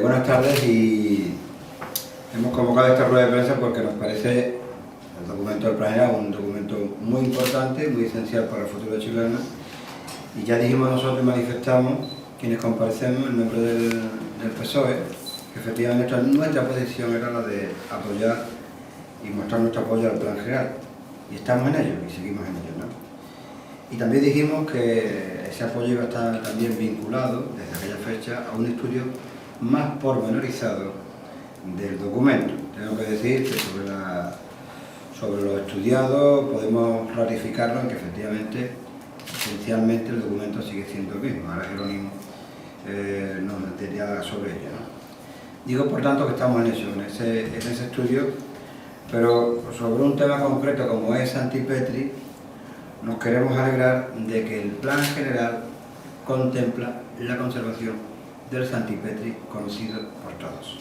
Buenas tardes, y hemos convocado esta rueda de prensa porque nos parece el documento del Plan General un documento muy importante, muy esencial para el futuro de Chiclana, y ya dijimos nosotros y manifestamos, quienes comparecemos en nombre del PSOE, que efectivamente nuestra posición era la de apoyar y mostrar nuestro apoyo al Plan General, y estamos en ello y seguimos en ello, ¿no? Y también dijimos que ese apoyo iba a estar también vinculado desde aquella fecha a un estudio más pormenorizado del documento. Tengo que decir que sobre lo estudiado podemos ratificarlo en que efectivamente, esencialmente, el documento sigue siendo el mismo. Ahora Jerónimo nos metería sobre ello, ¿no? Digo, por tanto, que estamos en eso, en ese estudio, pero sobre un tema concreto como es Santipetri, nos queremos alegrar de que el Plan General contempla la conservación del Santipetri conocido por todos.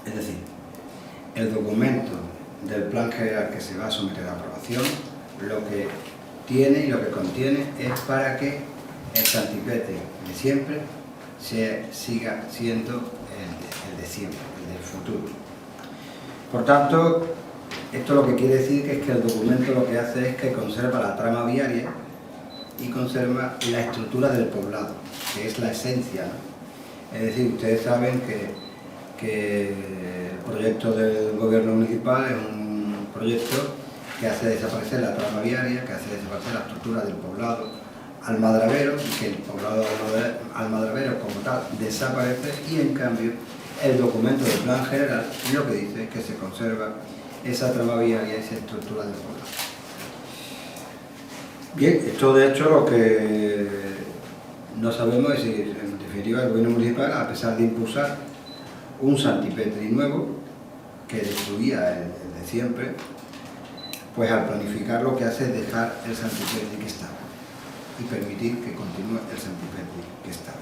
Es decir, el documento del Plan General que se va a someter a aprobación, lo que tiene y lo que contiene es para que el Santipetri de siempre siga siendo el de siempre, el del futuro. Por tanto, esto lo que quiere decir es que el documento lo que hace es que conserva la trama viaria y conserva la estructura del poblado, que es la esencia, ¿no? Es decir, ustedes saben que el proyecto del gobierno municipal es un proyecto que hace desaparecer la trama viaria, que hace desaparecer la estructura del poblado almadravero, y que el poblado almadravero como tal desaparece, y en cambio el documento del Plan General lo que dice es que se conserva esa trama viaria y esa estructura del poblado. Bien, esto de hecho lo que no sabemos es si, en definitiva, el gobierno municipal, a pesar de impulsar un Santipetri nuevo que destruía el de siempre, pues al planificar lo que hace es dejar el Santipetri que estaba y permitir que continúe el Santipetri que estaba.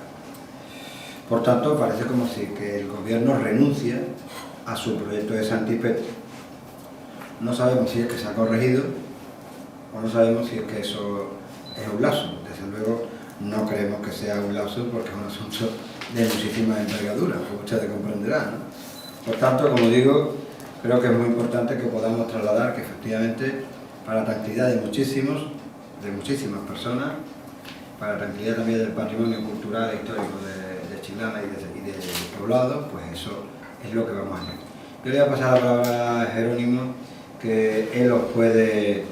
Por tanto, parece como si que el gobierno renuncia a su proyecto de Santipetri. No sabemos si es que se ha corregido o no sabemos si es que eso es un lapsus. Desde luego no creemos que sea un lapsus porque es un asunto de muchísima envergadura, como ustedes comprenderán, ¿no? Por tanto, como digo, creo que es muy importante que podamos trasladar que efectivamente, para la tranquilidad de muchísimas personas, para la tranquilidad también del patrimonio cultural e histórico de Chiclana y del poblado, pues eso es lo que vamos a hacer. Yo le voy a pasar la palabra a Jerónimo, que él os puede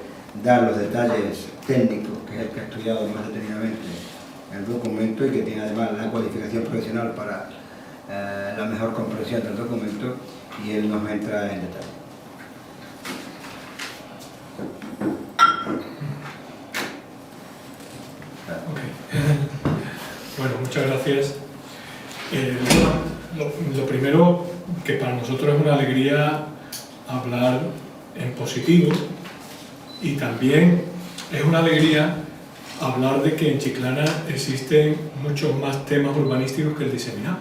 dar los detalles técnicos, que es el que ha estudiado más detenidamente el documento y que tiene además la cualificación profesional para la mejor comprensión del documento, y él nos entra en detalle. Bueno, muchas gracias. Lo primero, que para nosotros es una alegría hablar en positivo, y también es una alegría hablar de que en Chiclana existen muchos más temas urbanísticos que el diseminado.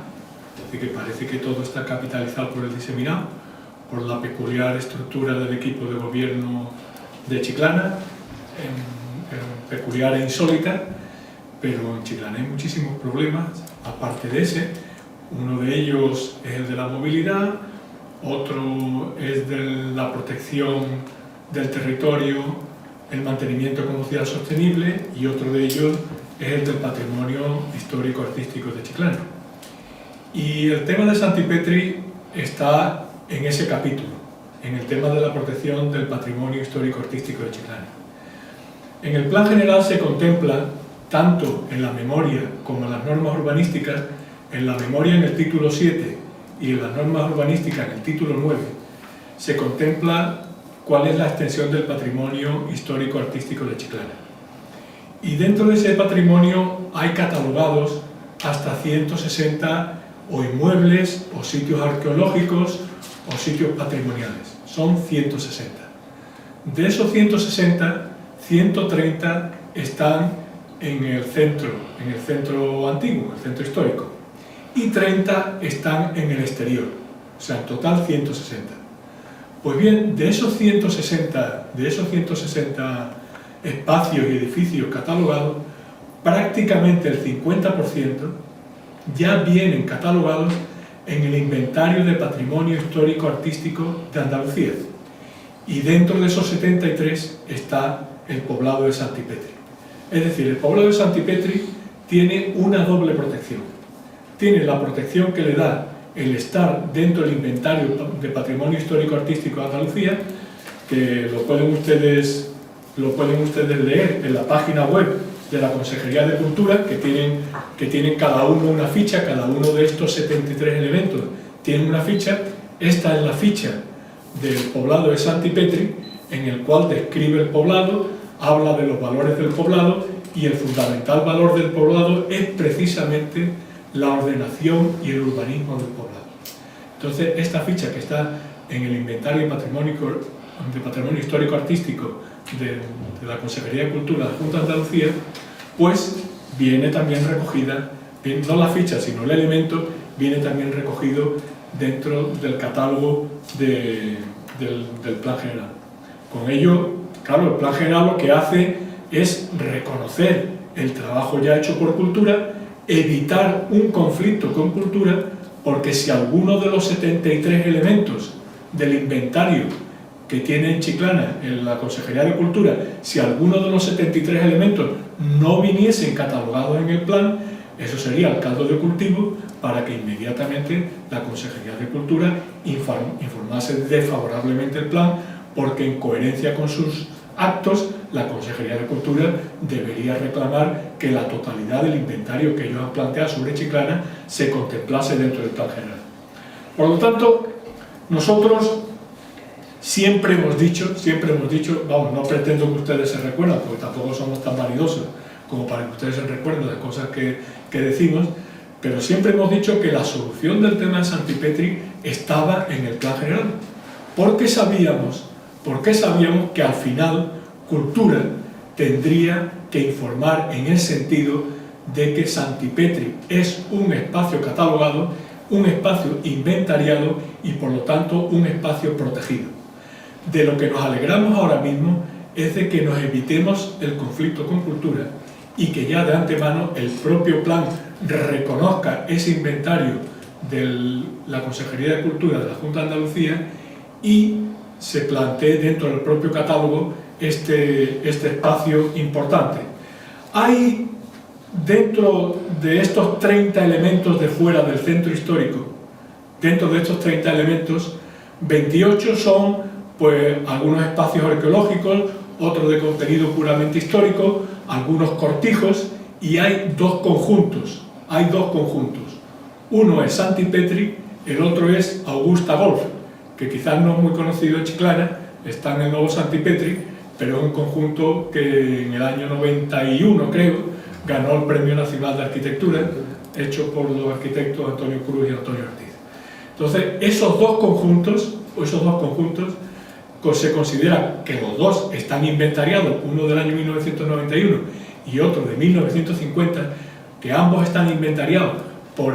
Es decir, que parece que todo está capitalizado por el diseminado, por la peculiar estructura del equipo de gobierno de Chiclana, peculiar e insólita, pero en Chiclana hay muchísimos problemas, aparte de ese. Uno de ellos es el de la movilidad, otro es de la protección del territorio, el mantenimiento como ciudad sostenible, y otro de ellos es el del patrimonio histórico-artístico de Chiclana. Y el tema de Santipetri está en ese capítulo, en el tema de la protección del patrimonio histórico-artístico de Chiclana. En el Plan General se contempla, tanto en la memoria como en las normas urbanísticas, en la memoria en el título 7 y en las normas urbanísticas en el título 9, se contempla cuál es la extensión del patrimonio histórico-artístico de Chiclana. Y dentro de ese patrimonio hay catalogados hasta 160 o inmuebles, o sitios arqueológicos, o sitios patrimoniales. Son 160. De esos 160, 130 están en el centro antiguo, el centro histórico, y 30 están en el exterior, o sea, en total 160. Pues bien, de esos 160 espacios y edificios catalogados, prácticamente el 50% ya vienen catalogados en el Inventario de Patrimonio Histórico Artístico de Andalucía. Y dentro de esos 73 está el poblado de Santipetri. Es decir, el poblado de Santipetri tiene una doble protección. Tiene la protección que le da el estar dentro del Inventario de Patrimonio Histórico Artístico de Andalucía, que lo pueden ustedes leer en la página web de la Consejería de Cultura, que tienen cada uno una ficha. Cada uno de estos 73 elementos tiene una ficha. Esta es la ficha del poblado de Santipetri, en el cual describe el poblado, habla de los valores del poblado, y el fundamental valor del poblado es precisamente la ordenación y el urbanismo del poblado. Entonces, esta ficha que está en el Inventario de Patrimonio Histórico Artístico de la Consejería de Cultura de la Junta de Andalucía, pues viene también recogida, no la ficha, sino el elemento, viene también recogido dentro del catálogo del Plan General. Con ello, claro, el Plan General lo que hace es reconocer el trabajo ya hecho por Cultura, evitar un conflicto con Cultura, porque si alguno de los 73 elementos del inventario que tiene en Chiclana, en la Consejería de Cultura, si alguno de los 73 elementos no viniesen catalogados en el plan, eso sería el caldo de cultivo para que inmediatamente la Consejería de Cultura informase desfavorablemente el plan, porque en coherencia con sus actos, la Consejería de Cultura debería reclamar que la totalidad del inventario que ellos han planteado sobre Chiclana se contemplase dentro del plan general. Por lo tanto, nosotros siempre hemos dicho, vamos, no pretendo que ustedes se recuerden, porque tampoco somos tan vanidosos como para que ustedes se recuerden las cosas que decimos, pero siempre hemos dicho que la solución del tema de Santipetri estaba en el plan general, porque sabíamos que al final Cultura tendría que informar en el sentido de que Santipetri es un espacio catalogado, un espacio inventariado y por lo tanto un espacio protegido. De lo que nos alegramos ahora mismo es de que nos evitemos el conflicto con Cultura y que ya de antemano el propio plan reconozca ese inventario de la Consejería de Cultura de la Junta de Andalucía y se plantee dentro del propio catálogo este espacio importante. Hay dentro de estos 30 elementos de fuera del centro histórico, dentro de estos 30 elementos, 28 son pues algunos espacios arqueológicos, otros de contenido puramente histórico, algunos cortijos, y hay dos conjuntos. Uno es Santipetri, el otro es Augusta Golf, que quizás no es muy conocido en Chiclana, está en el nuevo Santipetri, pero es un conjunto que en el año 91, creo, ganó el Premio Nacional de Arquitectura, hecho por los arquitectos Antonio Cruz y Antonio Ortiz. Entonces, esos dos conjuntos se considera que los dos están inventariados, uno del año 1991 y otro de 1950, que ambos están inventariados por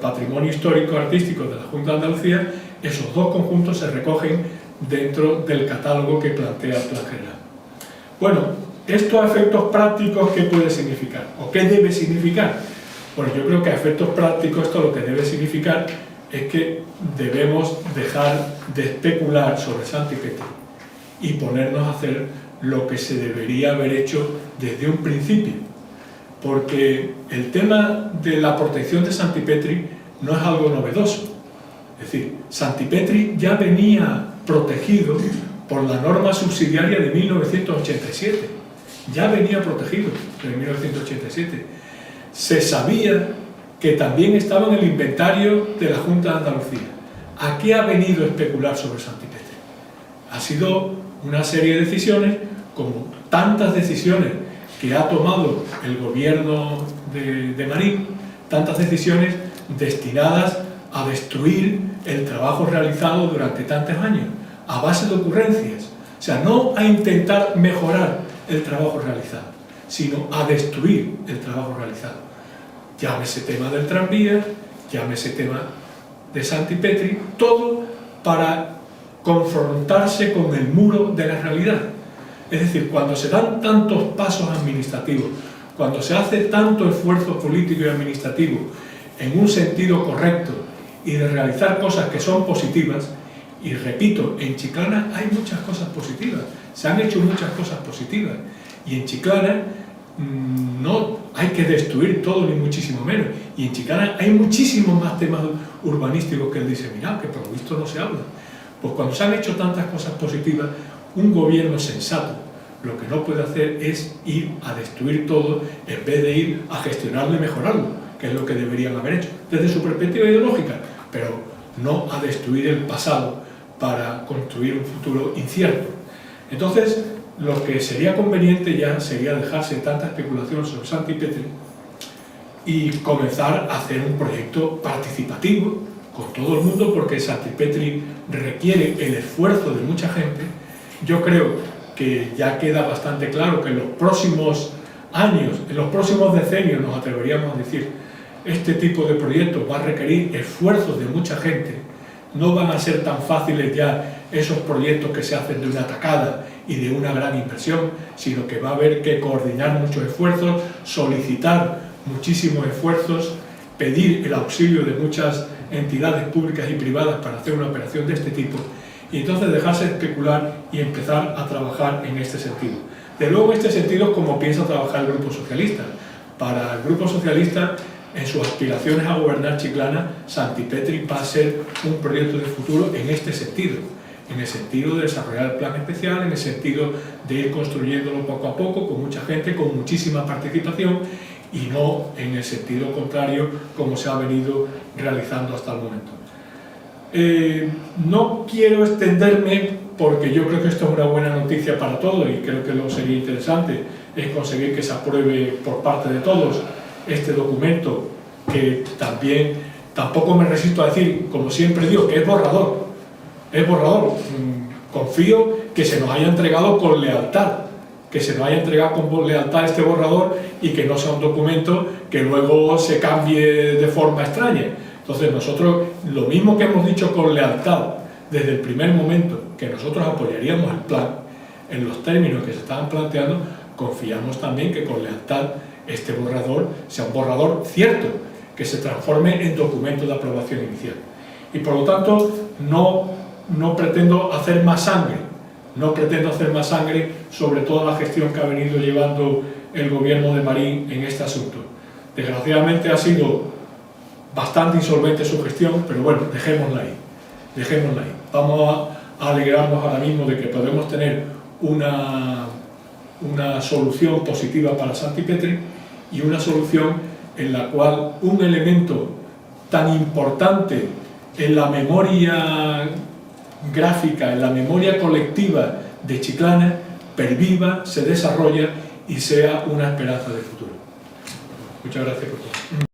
Patrimonio Histórico Artístico de la Junta de Andalucía. Esos dos conjuntos se recogen dentro del catálogo que plantea el Plan General. Bueno, estos efectos prácticos, ¿qué puede significar? ¿O qué debe significar? Pues yo creo que a efectos prácticos esto lo que debe significar es que debemos dejar de especular sobre Santipetri y ponernos a hacer lo que se debería haber hecho desde un principio, porque el tema de la protección de Santipetri no es algo novedoso. Es decir, Santipetri ya venía protegido por la norma subsidiaria de 1987, ya venía protegido en 1987. Se sabía que también estaba en el inventario de la Junta de Andalucía. ¿A qué ha venido a especular sobre Santipetri? Ha sido una serie de decisiones, como tantas decisiones que ha tomado el gobierno de Marín, tantas decisiones destinadas a destruir el trabajo realizado durante tantos años, a base de ocurrencias. O sea, no a intentar mejorar el trabajo realizado, sino a destruir el trabajo realizado. Llámese tema del tranvía, llámese tema de Santipetri, todo para confrontarse con el muro de la realidad. Es decir, cuando se dan tantos pasos administrativos, cuando se hace tanto esfuerzo político y administrativo en un sentido correcto y de realizar cosas que son positivas, y repito, en Chiclana hay muchas cosas positivas, se han hecho muchas cosas positivas, y en Chiclana no hay que destruir todo ni muchísimo menos, y en Chiclana hay muchísimos más temas urbanísticos que el diseminado, que por lo visto no se habla. Pues cuando se han hecho tantas cosas positivas, un gobierno sensato lo que no puede hacer es ir a destruir todo en vez de ir a gestionarlo y mejorarlo, que es lo que deberían haber hecho, desde su perspectiva ideológica, pero no a destruir el pasado para construir un futuro incierto. Entonces, lo que sería conveniente ya sería dejarse tanta especulación sobre Santipetri y comenzar a hacer un proyecto participativo con todo el mundo, porque Santipetri requiere el esfuerzo de mucha gente. Yo creo que ya queda bastante claro que en los próximos años, en los próximos decenios, nos atreveríamos a decir, este tipo de proyectos va a requerir esfuerzos de mucha gente. No van a ser tan fáciles ya esos proyectos que se hacen de una tacada y de una gran inversión, sino que va a haber que coordinar muchos esfuerzos, solicitar muchísimos esfuerzos, pedir el auxilio de muchas entidades públicas y privadas para hacer una operación de este tipo, y entonces dejarse especular y empezar a trabajar en este sentido. De luego, en este sentido es como piensa trabajar el Grupo Socialista. Para el Grupo Socialista, en sus aspiraciones a gobernar Chiclana, Santipetri va a ser un proyecto de futuro en este sentido, en el sentido de desarrollar el plan especial, en el sentido de ir construyéndolo poco a poco, con mucha gente, con muchísima participación, y no en el sentido contrario como se ha venido realizando hasta el momento. No quiero extenderme, porque yo creo que esto es una buena noticia para todos, y creo que lo que sería interesante es conseguir que se apruebe por parte de todos este documento, que también tampoco me resisto a decir, como siempre digo, que es borrador. Es borrador. Confío que se nos haya entregado con lealtad, que se nos haya entregado con lealtad este borrador, y que no sea un documento que luego se cambie de forma extraña. Entonces nosotros, lo mismo que hemos dicho con lealtad desde el primer momento, que nosotros apoyaríamos el plan en los términos que se estaban planteando, confiamos también que con lealtad este borrador sea un borrador cierto, que se transforme en documento de aprobación inicial. Y por lo tanto no pretendo hacer más sangre, sobre toda la gestión que ha venido llevando el gobierno de Marín en este asunto. Desgraciadamente ha sido bastante insolvente su gestión, pero bueno, dejémosla ahí. Vamos a alegrarnos ahora mismo de que podemos tener una solución positiva para Santipetri, y una solución en la cual un elemento tan importante en la memoria gráfica, en la memoria colectiva de Chiclana, perviva, se desarrolle y sea una esperanza de futuro. Muchas gracias por todo.